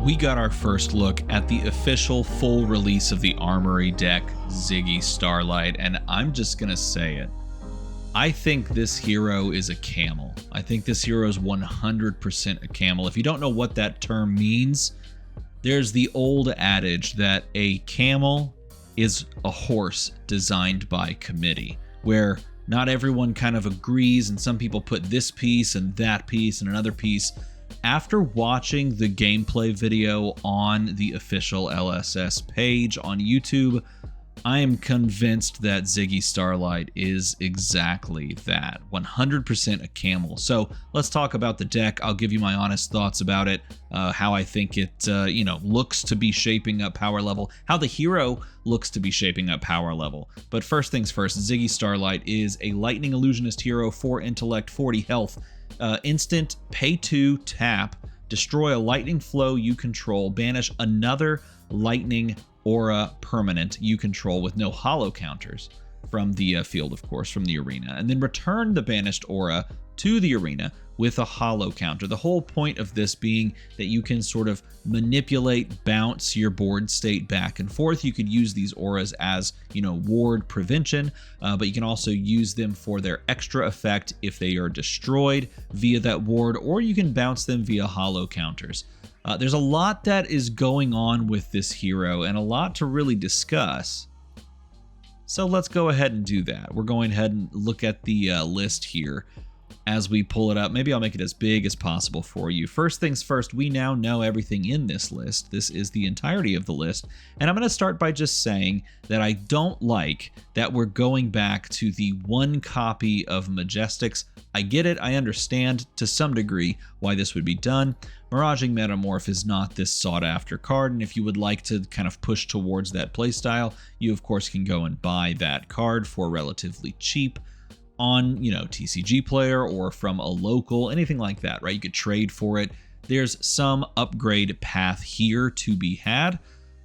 We got our first look at the official full release of the Armory deck, Ziggy Starlight, and I'm just gonna say it. I think this hero is a camel. I think this hero is 100% a camel. If you don't know what that term means, there's the old adage that a camel is a horse designed by committee, where not everyone kind of agrees, and some people put this piece and that piece and another piece. After watching the gameplay video on the official LSS page on YouTube, I am convinced that Ziggy Starlight is exactly that, 100% a camel. So let's talk about the deck. I'll give you my honest thoughts about it, how I think it, looks to be shaping up power level, how the hero looks to be shaping up power level. But first things first, Ziggy Starlight is a Lightning Illusionist hero, 4 intellect, 40 health, instant, pay 2, tap, destroy a lightning flow you control, banish another lightning aura permanent you control with no hollow counters from the field, of course, from the arena, and then return the banished aura to the arena with a hollow counter. The whole point of this being that you can sort of manipulate, bounce your board state back and forth. You could use these auras as, ward prevention, but you can also use them for their extra effect if they are destroyed via that ward, or you can bounce them via hollow counters. There's a lot that is going on with this hero and a lot to really discuss. So let's go ahead and do that. We're going ahead and look at the list here as we pull it up. Maybe I'll make it as big as possible for you. First things first, we now know everything in this list. This is the entirety of the list. And I'm going to start by just saying that I don't like that we're going back to the one copy of Majestics. I get it. I understand to some degree why this would be done. Miraging Metamorph is not this sought after card, and if you would like to kind of push towards that playstyle, you of course can go and buy that card for relatively cheap on, TCG Player or from a local, anything like that, right? You could trade for it. There's some upgrade path here to be had,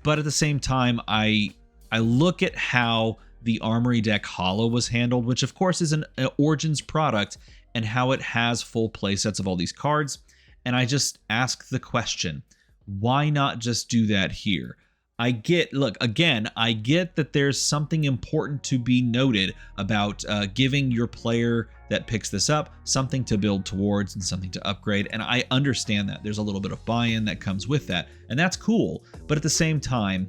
but at the same time, I look at how the Armory deck Hollow was handled, which of course is an Origins product, and how it has full playsets of all these cards. And I just ask the question, why not just do that here? I get that there's something important to be noted about giving your player that picks this up something to build towards and something to upgrade. And I understand that there's a little bit of buy-in that comes with that. And that's cool. But at the same time,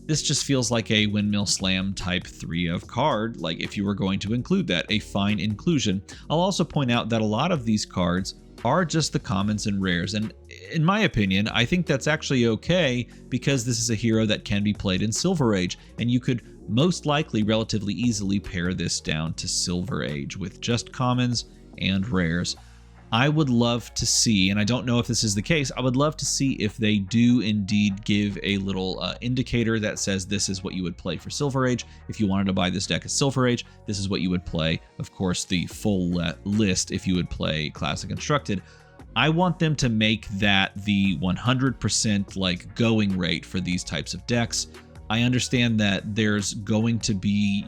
this just feels like a Windmill Slam type 3 of card, like if you were going to include that, a fine inclusion. I'll also point out that a lot of these cards are just the commons and rares, and in my opinion, I think that's actually okay because this is a hero that can be played in Silver Age, and you could most likely relatively easily pare this down to Silver Age with just commons and rares. I would love to see, and I don't know if this is the case, I would love to see if they do indeed give a little indicator that says this is what you would play for Silver Age. If you wanted to buy this deck as Silver Age, this is what you would play. Of course, the full list if you would play Classic Constructed. I want them to make that the 100% going rate for these types of decks. I understand that there's going to be,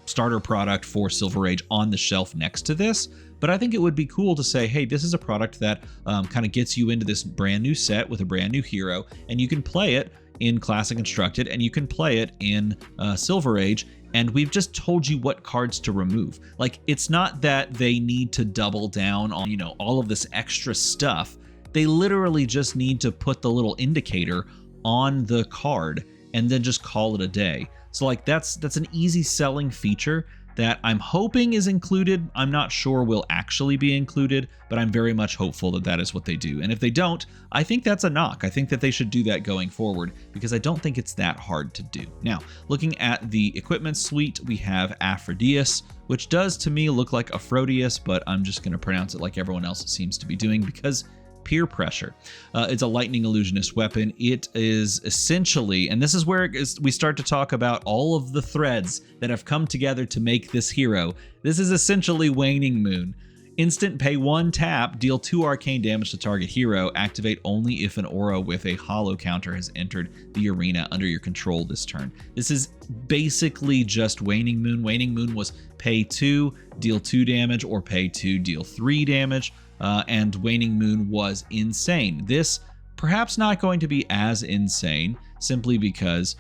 starter product for Silver Age on the shelf next to this, but I think it would be cool to say, hey, this is a product that kind of gets you into this brand new set with a brand new hero, and you can play it in Classic Constructed, and you can play it in Silver Age, and we've just told you what cards to remove. It's not that they need to double down on, all of this extra stuff. They literally just need to put the little indicator on the card and then just call it a day. So that's an easy selling feature that I'm hoping is included. I'm not sure will actually be included, but I'm very much hopeful that that is what they do. And if they don't, I think that's a knock. I think that they should do that going forward because I don't think it's that hard to do. Now, looking at the equipment suite, we have Aphrodisias, which does to me look like Aphrodisias, but I'm just going to pronounce it like everyone else seems to be doing because peer pressure. It's a Lightning Illusionist weapon. It is essentially, and this is where we start to talk about all of the threads that have come together to make this hero. This is essentially Waning Moon. Instant, pay 1, tap, deal 2 arcane damage to target hero, activate only if an aura with a hollow counter has entered the arena under your control this turn. This is basically just Waning Moon. Waning Moon was pay 2, deal 2 damage, or pay 2, deal 3 damage. And Waning Moon was insane. This perhaps not going to be as insane simply because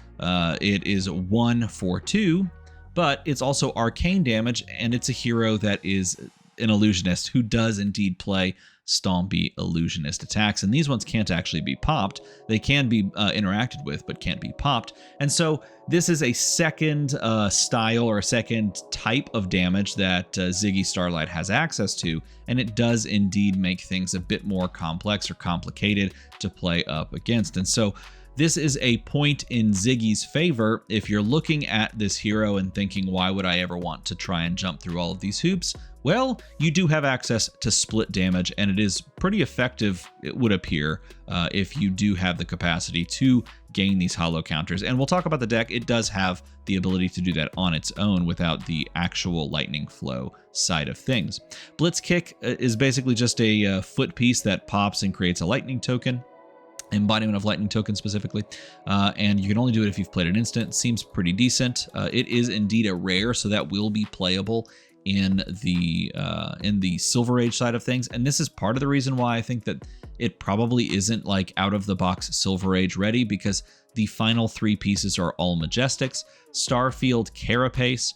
it is 1 for 2, but it's also arcane damage, and it's a hero that is an illusionist who does indeed play stompy illusionist attacks, and these ones can't actually be popped. They can be interacted with, but can't be popped. And so this is a second style or a second type of damage that Ziggy Starlight has access to, and it does indeed make things a bit more complex or complicated to play up against. And so this is a point in Ziggy's favor if you're looking at this hero and thinking, why would I ever want to try and jump through all of these hoops? Well, you do have access to split damage, and it is pretty effective, it would appear, if you do have the capacity to gain these hollow counters. And we'll talk about the deck. It does have the ability to do that on its own without the actual lightning flow side of things. Blitz Kick is basically just a foot piece that pops and creates a lightning token. Embodiment of lightning token specifically, and you can only do it if you've played an instant. Seems pretty decent. It is indeed a rare, so that will be playable in the Silver Age side of things, and this is part of the reason why I think that it probably isn't like out of the box Silver Age ready, because the final 3 pieces are all Majestics. Starfield Carapace.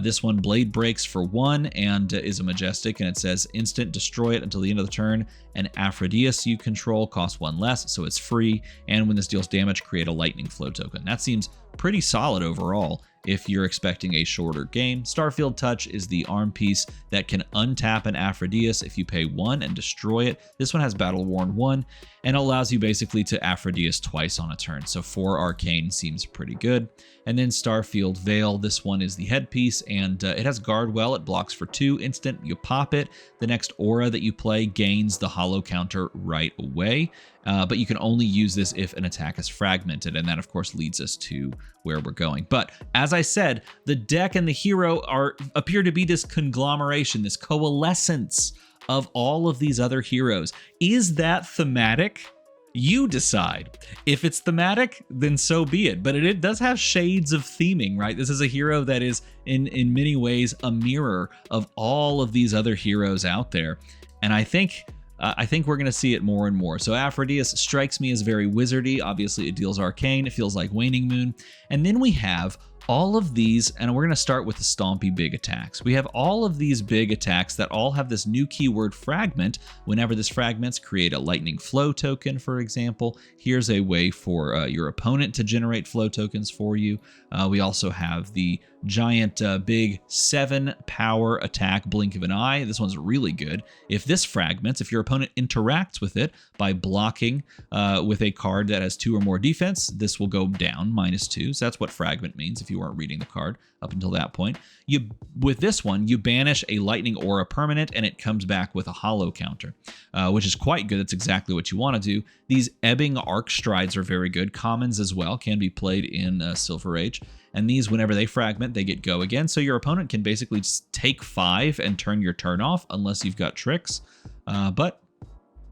This one blade breaks for 1 and is a Majestic, and it says instant destroy it until the end of the turn. And Aphrodisias you control costs 1 less, so it's free. And when this deals damage, create a lightning flow token. That seems pretty solid overall if you're expecting a shorter game. Starfield Touch is the arm piece that can untap an Aphrodisias if you pay 1 and destroy it. This one has Battle Worn 1 and allows you basically to Aphrodisias twice on a turn. So 4 arcane seems pretty good. And then Starfield Veil, this one is the headpiece, and it has Guard Well. It blocks for 2 instant. You pop it. The next aura that you play gains the hollow counter right away. But you can only use this if an attack is fragmented, and that of course leads us to where we're going. But as I said, the deck and the hero appear to be this conglomeration, this coalescence of all of these other heroes. Is that thematic? You decide. If it's thematic, then so be it. But it does have shades of theming, right? This is a hero that is in many ways a mirror of all of these other heroes out there. And I think we're going to see it more and more. So Aphrodisias strikes me as very wizardy. Obviously, it deals arcane. It feels like Waning Moon. And then we have all of these, and we're going to start with the stompy big attacks. We have all of these big attacks that all have this new keyword fragment. Whenever this fragments, create a lightning flow token, for example. Here's a way for your opponent to generate flow tokens for you. We also have the giant big 7 power attack Blink of an Eye. This one's really good. If this fragments, if your opponent interacts with it by blocking with a card that has 2 or more defense, this will go down -2. So that's what fragment means if you weren't reading the card up until that point. With this one, you banish a lightning aura permanent and it comes back with a hollow counter, which is quite good. That's exactly what you want to do. These ebbing arc strides are very good. Commons as well can be played in Silver Age. And these, whenever they fragment, they get go again. So your opponent can basically just take 5 and turn your turn off unless you've got tricks. But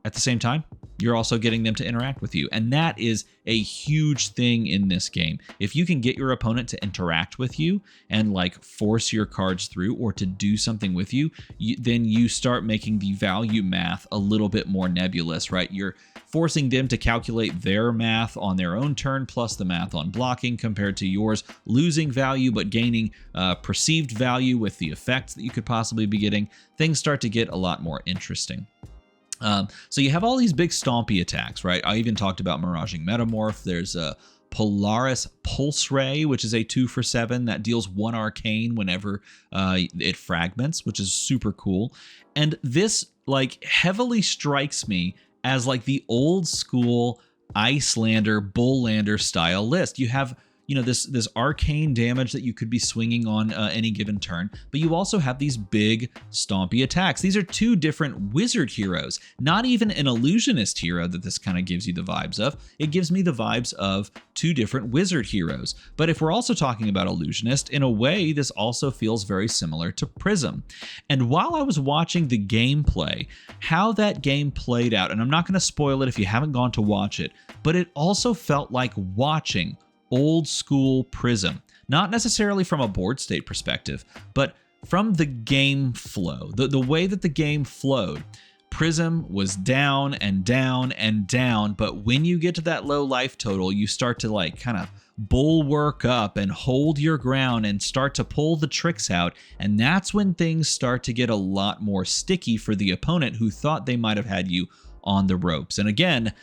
at the same time, you're also getting them to interact with you. And that is a huge thing in this game. If you can get your opponent to interact with you and like force your cards through or to do something with you, then you start making the value math a little bit more nebulous, right? You're forcing them to calculate their math on their own turn plus the math on blocking compared to yours, losing value but gaining perceived value with the effects that you could possibly be getting. Things start to get a lot more interesting. So you have all these big stompy attacks, right? I even talked about Miraging Metamorph. There's a Polaris Pulse Ray, which is a 2 for 7 that deals 1 arcane whenever it fragments, which is super cool. And this like heavily strikes me as like the old school Icelander, Bulllander style list. You have, you know, this arcane damage that you could be swinging on any given turn, but you also have these big stompy attacks. These are 2 different wizard heroes, not even an illusionist hero that this kind of gives you the vibes of. It gives me the vibes of 2 different wizard heroes. But if we're also talking about illusionist, in a way, this also feels very similar to Prism. And while I was watching the gameplay, how that game played out, and I'm not going to spoil it if you haven't gone to watch it, but it also felt like watching old school Prism, not necessarily from a board state perspective, but from the game flow, the way that the game flowed. Prism was down and down and down, but when you get to that low life total, you start to like kind of bulwark up and hold your ground and start to pull the tricks out, and that's when things start to get a lot more sticky for the opponent who thought they might have had you on the ropes. And again,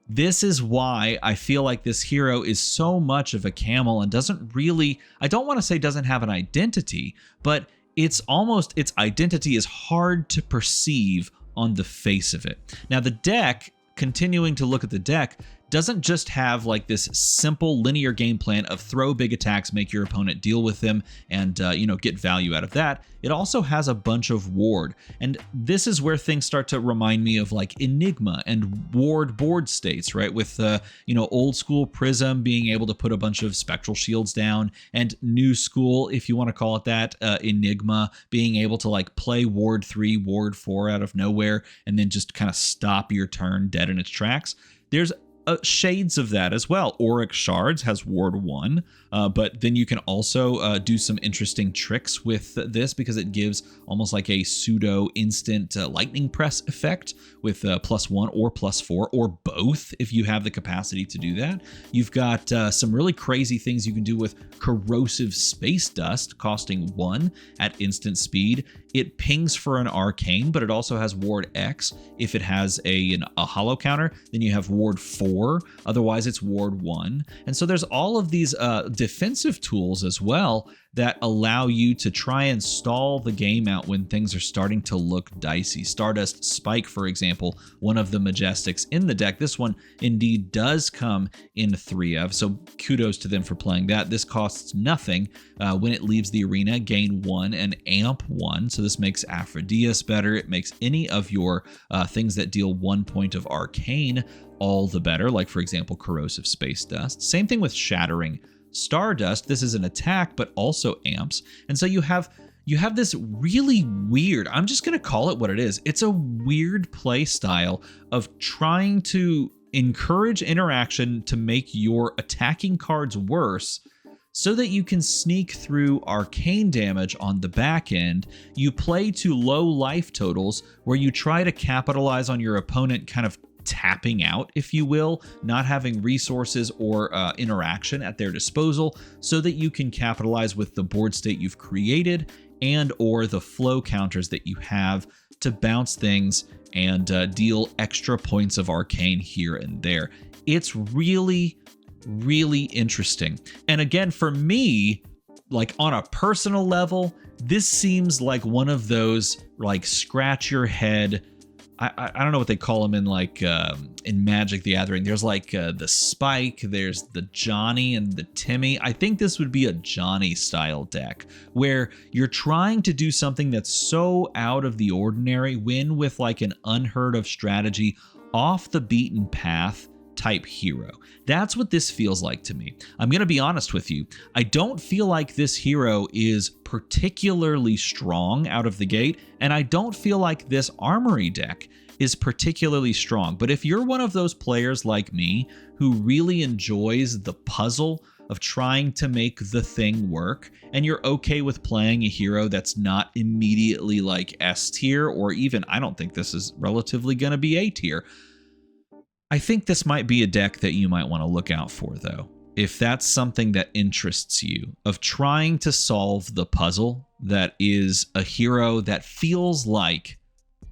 this is why I feel like this hero is so much of a camel and doesn't really, I don't want to say doesn't have an identity, but it's almost, its identity is hard to perceive on the face of it. Now the deck, continuing to look at the deck, doesn't just have like this simple linear game plan of throw big attacks, make your opponent deal with them, and get value out of that. It also has a bunch of ward, and this is where things start to remind me of like Enigma and ward board states, right? With old school Prism being able to put a bunch of spectral shields down, and new school, if you want to call it that, Enigma being able to like play ward 3, ward 4 out of nowhere, and then just kind of stop your turn dead in its tracks. There's shades of that as well. Auric Shards has ward 1, but then you can also do some interesting tricks with this because it gives almost like a pseudo instant lightning press effect with +1 or +4 or both if you have the capacity to do that. You've got some really crazy things you can do with corrosive space dust costing 1 at instant speed. It pings for an arcane, but it also has ward X. If it has a hollow counter, then you have ward 4. Otherwise, it's ward 1. And so there's all of these defensive tools as well that allow you to try and stall the game out when things are starting to look dicey. Stardust Spike, for example, one of the Majestics in the deck. This one indeed does come in 3 of, so kudos to them for playing that. This costs nothing. When it leaves the arena, gain 1 and amp 1. So this makes Aphrodite better. It makes any of your things that deal 1 point of arcane all the better, like for example, Corrosive Space Dust. Same thing with Shattering Stardust. This is an attack, but also amps. And so you have this really weird, I'm just going to call it what it is. It's a weird play style of trying to encourage interaction to make your attacking cards worse so that you can sneak through arcane damage on the back end. You play to low life totals where you try to capitalize on your opponent kind of tapping out, if you will, not having resources or interaction at their disposal, so that you can capitalize with the board state you've created and or the flow counters that you have to bounce things and deal extra points of arcane here and there. It's really, really interesting. And again, for me, like on a personal level, this seems like one of those like scratch your head, I don't know what they call them in like in Magic the Gathering. There's like the Spike, there's the Johnny and the Timmy. I think this would be a Johnny style deck where you're trying to do something that's so out of the ordinary, win with like an unheard of strategy, off the beaten path type hero. That's what this feels like to me. I'm going to be honest with you. I don't feel like this hero is particularly strong out of the gate, and I don't feel like this Armory deck is particularly strong. But if you're one of those players like me who really enjoys the puzzle of trying to make the thing work, and you're okay with playing a hero that's not immediately like S tier, or even, I don't think this is relatively going to be A tier, I think this might be a deck that you might want to look out for, though. If that's something that interests you, of trying to solve the puzzle that is a hero that feels like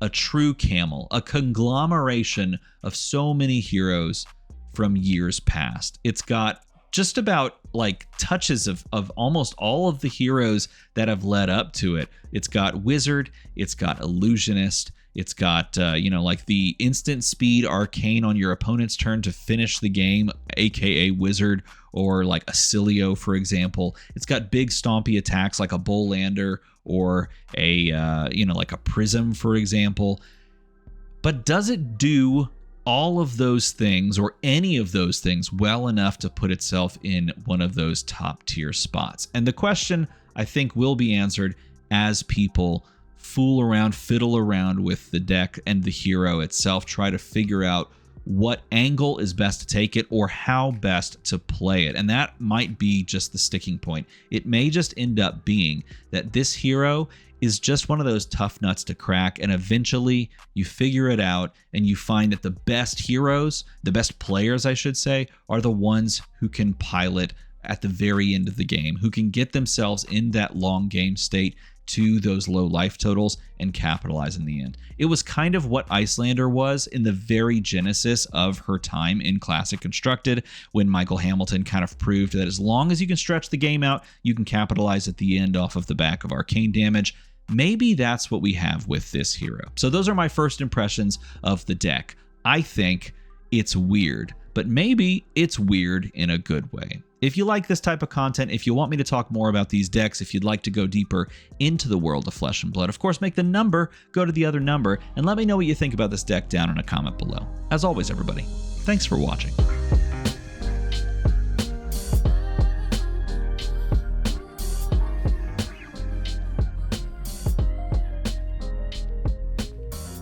a true camel, a conglomeration of so many heroes from years past. It's got just about like touches of almost all of the heroes that have led up to it. It's got Wizard, it's got Illusionist, it's got, like the instant speed arcane on your opponent's turn to finish the game, aka Wizard, or like Acilio, for example. It's got big stompy attacks like a Bolander or a, like a Prism, for example. But does it do all of those things or any of those things well enough to put itself in one of those top tier spots? And the question, I think, will be answered as people fool around, fiddle around with the deck and the hero itself, try to figure out what angle is best to take it or how best to play it. And that might be just the sticking point. It may just end up being that this hero is just one of those tough nuts to crack, and eventually you figure it out and you find that the best heroes, the best players I should say, are the ones who can pilot at the very end of the game, who can get themselves in that long game state to those low life totals and capitalize in the end. It was kind of what Icelander was in the very genesis of her time in Classic Constructed, when Michael Hamilton kind of proved that as long as you can stretch the game out, you can capitalize at the end off of the back of arcane damage. Maybe that's what we have with this hero. So those are my first impressions of the deck. I think it's weird, but maybe it's weird in a good way. If you like this type of content, if you want me to talk more about these decks, if you'd like to go deeper into the world of Flesh and Blood, of course, make the number go to the other number and let me know what you think about this deck down in a comment below. As always, everybody, thanks for watching.